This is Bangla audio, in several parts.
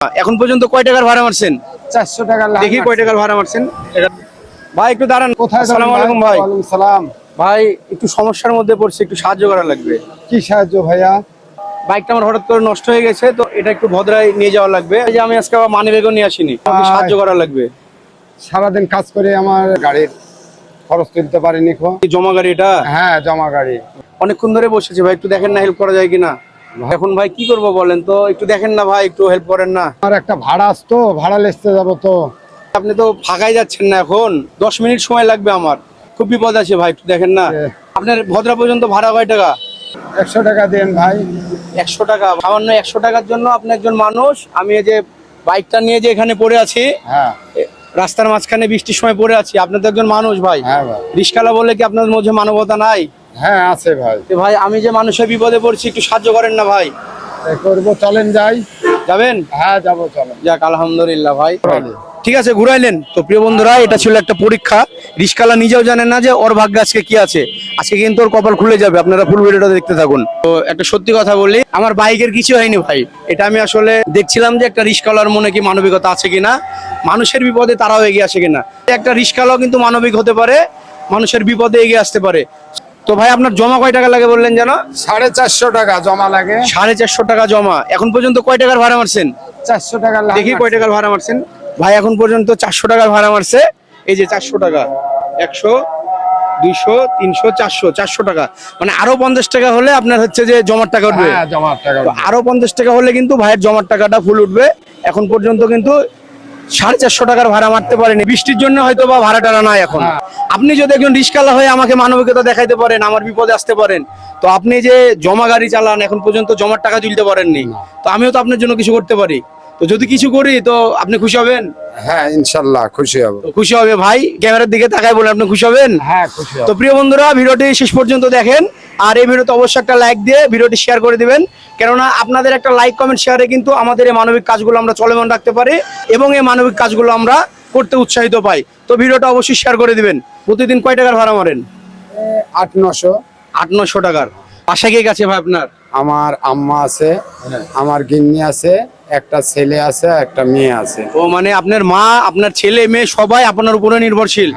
এখন পর্যন্ত কয় টাকার ভাড়া মারছেন? 400 টাকা। দেখি কয় টাকার ভাড়া মারছেন। ভাই একটু দাঁড়ান। কোথায়? আসসালামু আলাইকুম ভাই। ওয়ালাইকুম সালাম। ভাই একটু সমস্যার মধ্যে পড়ছি, একটু সাহায্য করা লাগবে। কি সাহায্য ভাইয়া? বাইকটা আমার হঠাৎ করে নষ্ট হয়ে গেছে, তো এটা একটু ভদ্রায় নিয়ে যাওয়া লাগবে। এই যে আমি আজকে আবার মানি ব্যাগও নিয়ে আসিনি, আমাকে সাহায্য করা লাগবে। সারাদিন কাজ করে আমার গাড়ির খরচ তুলতে পারিনি। জমা গাড়ি এটা? হ্যাঁ, জমা গাড়ি। অনেকক্ষণ ধরে বসেছি ভাই, একটু দেখেন না হেল্প করা যায় কিনা। এখন ভাই কি করবো বলেন তো, একটু দেখেন না ভাই, একটু হেল্প করেন না। আমার একটা ভাড়া আসতো, ভাড়া লিস্টে যাবো তো। আপনি তো ফাঁকাই যাচ্ছেন না, এখন 10 মিনিট সময় লাগবে আমার, খুব বিপদ আছে ভাই, একটু দেখেন না। আপনার ভদ্রা পর্যন্ত ভাড়া কয় টাকা? 100 টাকা দেন ভাই। 100 টাকা? সামান্য 100 টাকার জন্য আপনি একজন মানুষ, আমি এই যে বাইকটা নিয়ে যে এখানে পড়ে আছি, হ্যাঁ, রাস্তার মাঝখানে বৃষ্টির সময় পড়ে আছি, আপনি তো একজন মানুষ ভাই। হ্যাঁ ভাই। রিস্কালা বলে কি আপনার মধ্যে মানবতা নাই? হ্যাঁ আছে ভাই। ভাই আমি যে মানুষের বিপদে পড়ছি, একটু সাহায্য করেন না ভাই। করবো, চলেন যাই। যাবেন? হ্যাঁ যাবো, চলেন। যাক আলহামদুলিল্লাহ ভাই, ঠিক আছে ঘুরাইলেন তো। প্রিয় বন্ধুরা, এটা ছিল একটা পরীক্ষা। রিস্কালা নিজেও জানেন না যে ওর ভাগ্যে আজকে কি আছে। আজকে কিন্তু ওর কপাল খুলে যাবে, আপনারা ফুল ভিডিওটা দেখতে থাকুন। তো একটা সত্যি কথা বলি, আমার বাইকের কিছু হয়নি ভাই। এটা আমি আসলে দেখছিলাম যে একটা রিস্কালার মনে কি মানবিকতা আছে কিনা, মানুষের বিপদে তারাও এগিয়ে আসে কিনা। একটা রিস্কালাও কিন্তু মানবিক হতে পারে, মানুষের বিপদে এগিয়ে আসতে পারে। তো ভাই আপনার জমা কয় টাকা লাগে বললেন যেন? 450 টাকা জমা লাগে। 450 টাকা জমা। এখন পর্যন্ত কয় টাকার ভাড়া মারছেন? 400 টাকা। দেখি কয় টাকার ভাড়া মারছেন। ভাই এখন পর্যন্ত 400 টাকার ভাড়া মারছে। এই যে 400 টাকা, 100, 200, 300, 400 টাকা, মানে আরো 50 টাকা হলে আপনার হচ্ছে যে জমার টাকা উঠবে। হ্যাঁ, জমার টাকা। তো আরো 50 টাকা হলে কিন্তু ভাইয়ের জমার টাকাটা ফুল উঠবে। এখন পর্যন্ত কিন্তু 450 টাকার ভাড়া মারতে পারেনি, বৃষ্টির জন্য হয়তো বা ভাড়া টাড়া নাই এখন। আপনি যদি একজন রিস্কালা হয়ে আমাকে মানবিকতা দেখাইতে পারেন, আমার বিপদে আসতে পারেন, তো আপনি যে জমা গাড়ি চালান, এখন পর্যন্ত জমার টাকা তুলতে পারেননি, তো আমিও তো আপনার জন্য কিছু করতে পারি। তো যদি কিছু করি তো আপনি খুশি হবেন? হ্যাঁ ইনশাল্লাহ খুশি হব। খুশি হবে ভাই, ক্যামেরার দিকে তাকায় বলে আপনি খুশি হবেন? হ্যাঁ খুশি হব। তো প্রিয় বন্ধুরা, ভিডিওটি শেষ পর্যন্ত দেখেন, আর এই ভিডিওতে অবশ্যই একটা লাইক দিয়ে ভিডিওটি শেয়ার করে দিবেন। কেননা আপনাদের একটা লাইক কমেন্ট শেয়ারে কিন্তু আমাদের এই মানবিক কাজগুলো আমরা চলমান রাখতে পারি, এবং এই মানবিক কাজগুলো আমরা করতে উৎসাহিত পাই। তো ভিডিওটা অবশ্যই শেয়ার করে দিবেন। প্রতিদিন কয় টাকার ভাড়া মারেন? 800-900। 800-900 টাকার। বাসায় কে গেছে ভাই আপনার? আমার আম্মা আছে, আমার গিন্নি আছে, একটা ছেলে আছে, একটা মেয়ে আছে। ও মানে আপনার মা, আপনার ছেলে মেয়ে সবাই আপনার উপরে নির্ভরশীল।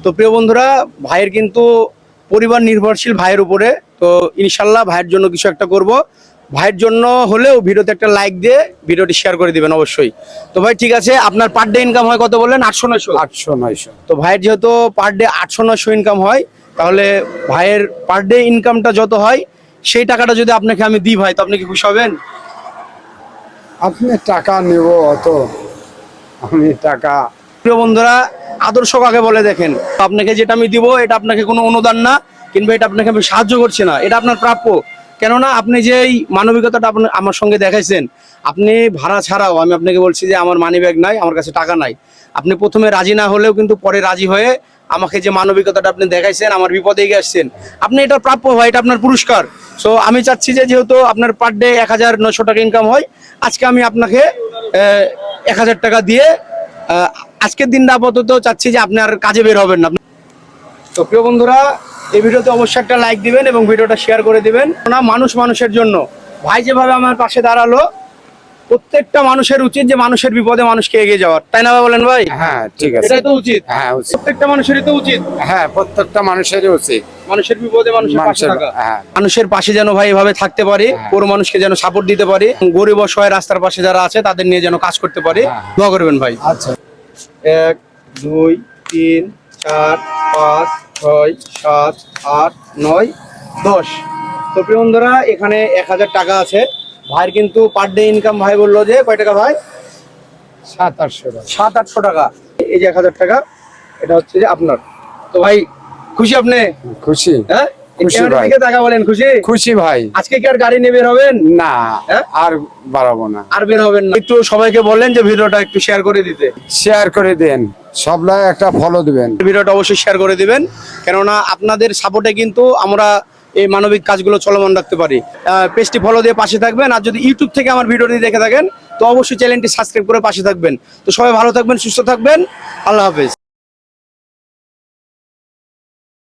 তো প্রিয় বন্ধুরা, ভাইয়ের কিন্তু পরিবার নির্ভরশীল ভাইয়ের উপরে। তো ইনশাল্লাহ ভাইয়ের জন্য কিছু একটা করব। ভাইয়ের জন্য হলেও ভিডিওতে একটা লাইক দিয়ে ভিডিওটি শেয়ার করে দিবেন অবশ্যই। তো ভাই ঠিক আছে, আপনার পার ডে ইনকাম হয় কত বললেন? 800-900। 800-900। তো ভাইয়ের যেহেতু পার ডে 800-900 ইনকাম হয়, তাহলে ভাইয়ের পার ডে ইনকামটা যত হয় সেই টাকাটা যদি আপনাকে আমি দিই ভাই, তো আপনি কি খুশি হবেন? আপনি টাকা নেব অত, আমি টাকা। প্রিয় বন্ধুরা, আদর্শ কাকে বলে দেখেন। আপনাকে যেটা আমি দিব, এটা আপনাকে কোনো অনুদান না, কিংবা এটা আপনাকে আমি সাহায্য করছি না, এটা আপনার প্রাপ্য। কেননা আপনি যে এই মানবিকতাটা আপনি আমার সঙ্গে দেখাইছেন, আপনি ভাড়া ছাড়াও আমি আপনাকে বলছি যে আমার মানি ব্যাগ নাই, আমার কাছে টাকা নাই, আপনি প্রথমে রাজি না হলেও কিন্তু পরে রাজি হয়ে আমাকে যে মানবিকতাটা আপনি দেখাইছেন, আমার বিপদে এগিয়ে আসছেন, আপনি এটা প্রাপ্য ভাই, এটা আপনার পুরস্কার। সো আমি চাচ্ছি যে যেহেতু আপনার পার ডে 1900 টাকা ইনকাম হয়, আজকে আমি আপনাকে 1000 টাকা দিয়ে আজকের দিনটা আপাতত চাচ্ছি যে আপনার কাজে বের হবেন না। তো প্রিয় বন্ধুরা, এই ভিডিওতে অবশ্যই একটা লাইক দিবেন এবং ভিডিওটা শেয়ার করে দিবেন। না, মানুষ মানুষের জন্য। ভাই যেভাবে আমার পাশে দাঁড়ালো, প্রত্যেকটা মানুষের উচিত যে মানুষের বিপদে মানুষকে এগিয়ে যাওয়ার, তাই না বলেন ভাই? হ্যাঁ ঠিক আছে, এটাই তো উচিত। হ্যাঁ উচিত। প্রত্যেকটা মানুষেরই তো উচিত। হ্যাঁ প্রত্যেকটা মানুষেরই উচিত মানুষের বিপদে মানুষের পাশে থাকা। হ্যাঁ। মানুষের পাশে যেন ভাই এভাবে থাকতে পারি, পুরো মানুষকে যেন সাপোর্ট দিতে পারি, গরিব অসহায় রাস্তার পাশে যারা আছে তাদের নিয়ে যেন কাজ করতে পারি। দোয়া করবেন ভাই। আচ্ছা। 1, 2, 3, 4, 5, 6, 7, 8, 9, 10। তো প্রিয় বন্ধুরা, এখানে 1000 টাকা আছে ভাইয়ের, কিন্তু পার ডে ইনকাম ভাই বললো যে কয় টাকা ভাই? 700-800 টাকা। 700-800 টাকা। এই যে 1000 টাকা, এটা হচ্ছে যে আপনার। তো ভাই খুশি আপনি? খুশি। হ্যাঁ খুশি ভাই। টাকা বলেন খুশি? খুশি ভাই। আজকে কি আর গাড়ি নিয়ে বের হবেন? না, আর বাড়াবো না। আর বের হবেন না? একটু সবাইকে বলেন যে ভিডিওটা একটু শেয়ার করে দিতে। শেয়ার করে দেন, সবলাই একটা ফলো দিবেন। ভিডিওটা অবশ্যই শেয়ার করে দিবেন, কেননা আপনাদের সাপোর্টে কিন্তু আমরা এই মানবিক কাজগুলো চলমান রাখতে পারি। পেজটি ফলো দিয়ে পাশে থাকবেন, আর যদি ইউটিউব থেকে আমার ভিডিওটি দেখে থাকেন তো অবশ্যই চ্যানেলটি সাবস্ক্রাইব করে পাশে থাকবেন। তো সবাই ভালো থাকবেন, সুস্থ থাকবেন, আল্লাহ হাফেজ।